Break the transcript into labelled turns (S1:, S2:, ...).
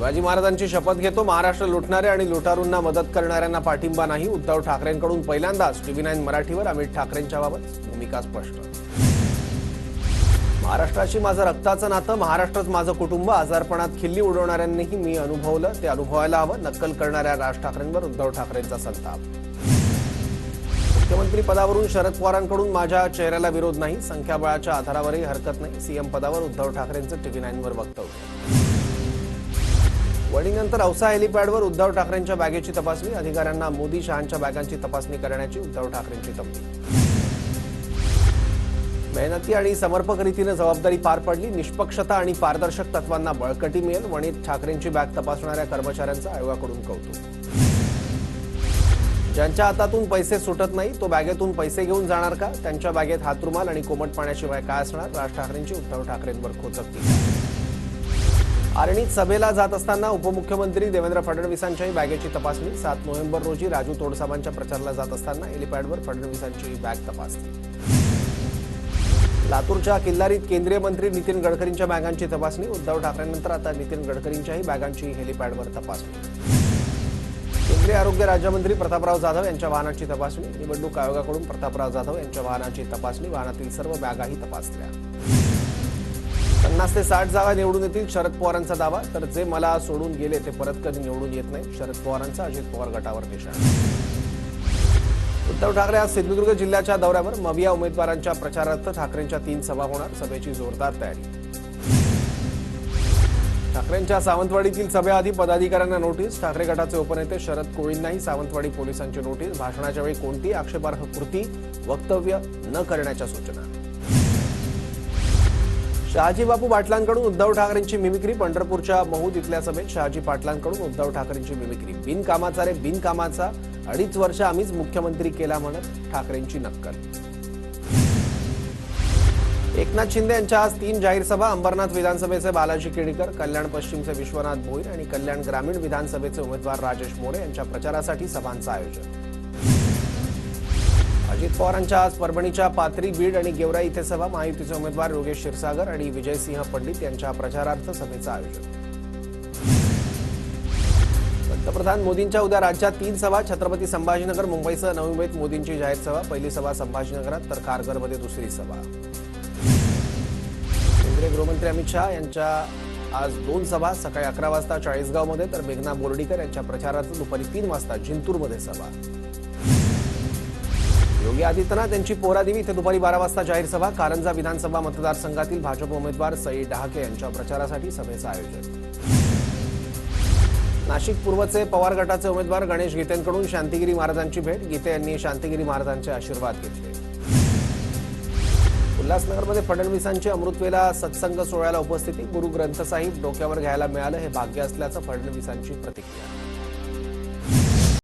S1: शिवाजी महाराजांची शपथ घेतो, महाराष्ट्र लुटणारे आणि लुटारूंना मदत करणाऱ्यांना पाठिंबा नाही. उद्धव ठाकरेंकडून पहिल्यांदाच TV9 मराठीवर अमित ठाकरेंच्या बाबत भूमिका स्पष्ट. महाराष्ट्राशी माझं रक्ताचं नातं, महाराष्ट्रच माझं कुटुंब. आजारपणात खिल्ली उडवणाऱ्यांनीही मी अनुभवलं, ते अनुभवायला हवं. नक्कल करणाऱ्या राज ठाकरेंवर उद्धव ठाकरेंचा संताप. मुख्यमंत्री पदावरून शरद पवारांकडून माझ्या चेहऱ्याला विरोध नाही, संख्याबळाच्या आधारावरही हरकत नाही. सीएम पदावर उद्धव ठाकरेंचं TV9 वर वक्तव्य. वणीनंतर औसा हेलिपॅडवर उद्धव ठाकरेंच्या बॅगेची तपासणी, अधिकाऱ्यांना मोदी शहांच्या बॅगांची तपासणी करण्याची उद्धव ठाकरेंची तंबी. मेहनती आणि समर्पक रीतीने जबाबदारी पार पडली, निष्पक्षता आणि पारदर्शक तत्वांना बळकटी मिळेल. वणीत ठाकरेंची बॅग तपासणाऱ्या कर्मचाऱ्यांचं आयोगाकडून कौतुक. ज्यांच्या हातातून पैसे सुटत नाही तो बॅगेतून पैसे घेऊन जाणार का? त्यांच्या बॅगेत हातरुमाल आणि कोमट पाण्याशिवाय काय असणार? राज ठाकरेंची उद्धव ठाकरेंवर खोचक टीका. आर्णीत सभेला जात असताना उपमुख्यमंत्री देवेंद्र फडणवीसांच्याही बॅगेची तपासणी. 7 नोव्हेंबर रोजी राजू तोडसामांच्या प्रचाराला जात असताना हेलिपॅडवर फडणवीसांची बॅग तपासली. लातूरच्या किल्लारीत केंद्रीय मंत्री नितीन गडकरींच्या बॅगांची तपासणी. उद्धव ठाकरेंनंतर आता नितीन गडकरींच्याही बॅगांची हेलिपॅडवर तपासणी. केंद्रीय आरोग्य राज्यमंत्री प्रतापराव जाधव यांच्या वाहनाची तपासणी. निवडणूक आयोगाकडून प्रतापराव जाधव यांच्या वाहनाची तपासणी. वाहनातील सर्व बॅगाही तपासल्या. 50 ते 60 जागा निवडून येतील, शरद पवारांचा दावा. तर जे मला सोडून गेले ते परत कधी निवडून येत नाही, शरद पवारांचा अजित पवार गटावर निशाणा. उद्धव ठाकरे आज सिंधुदुर्ग जिल्ह्याच्या दौऱ्यावर. मविया उमेदवारांच्या प्रचारार्थ ठाकरेंच्या 3 सभा होणार, सभेची जोरदार तयारी. ठाकरेंच्या सावंतवाडीतील सभेआधी पदाधिकाऱ्यांना नोटीस. ठाकरे गटाचे उपनेते शरद कोळींनाही सावंतवाडी पोलिसांची नोटीस. भाषणाच्या वेळी कोणतीही आक्षेपार्ह कृती, वक्तव्य न करण्याच्या सूचना. शहाजी बापू पाटलांकडून उद्धव ठाकरेंची मिमिक्री. पंढरपूरच्या महूद इथल्या सभेत शहाजी पाटलांकडून उद्धव ठाकरेंची मिमिक्री. बिनकामाचा रे बिनकामाचा, 2.5 वर्ष आम्हीच मुख्यमंत्री केला म्हणत ठाकरेंची नक्कल. एकनाथ शिंदे यांच्या आज 3 जाहीर सभा. अंबरनाथ विधानसभेचे बालाजी केळीकर, कल्याण पश्चिमचे विश्वनाथ भोईर आणि कल्याण ग्रामीण विधानसभेचे उमेदवार राजेश मोरे यांच्या प्रचारासाठी सभांचं आयोजन. अजित पवारांच्या आज परभणीच्या पाथरी, बीड आणि गेवराई इथे सभा. महायुतीचे उमेदवार योगेश क्षीरसागर आणि विजयसिंह पंडित यांच्या प्रचारार्थ सभेचं आयोजन. पंतप्रधान मोदींच्या उद्या राज्यात 3 सभा. छत्रपती संभाजीनगर, मुंबईसह नवी मुंबईत मोदींची जाहीर सभा. पहिली सभा संभाजीनगरात तर खारघरमध्ये दुसरी सभा. केंद्रीय गृहमंत्री अमित शहा यांच्या आज 2 सभा. सकाळी 11 वाजता चाळीसगावमध्ये तर मेघना बोर्डीकर यांच्या प्रचारार्थ दुपारी 3 वाजता जिंतूरमध्ये सभा. योगी आदित्यनाथ यांची पोरादेवी इथे दुपारी 12 वाजता जाहीर सभा. कारंजा विधानसभा मतदारसंघातील भाजप उमेदवार सई डहाके यांच्या प्रचारासाठी सभेचं आयोजन. नाशिक पूर्वचे पवार गटाचे उमेदवार गणेश गीतेंकडून शांतिगिरी महाराजांची भेट. गीते यांनी शांतिगिरी महाराजांचे आशीर्वाद घेतले. उल्हासनगरमध्ये फडणवीसांची अमृतवेला सत्संग सोहळ्याला उपस्थिती. गुरु ग्रंथ साहिब डोक्यावर घ्यायला मिळालं हे भाग्य असल्याचं फडणवीसांची प्रतिक्रिया.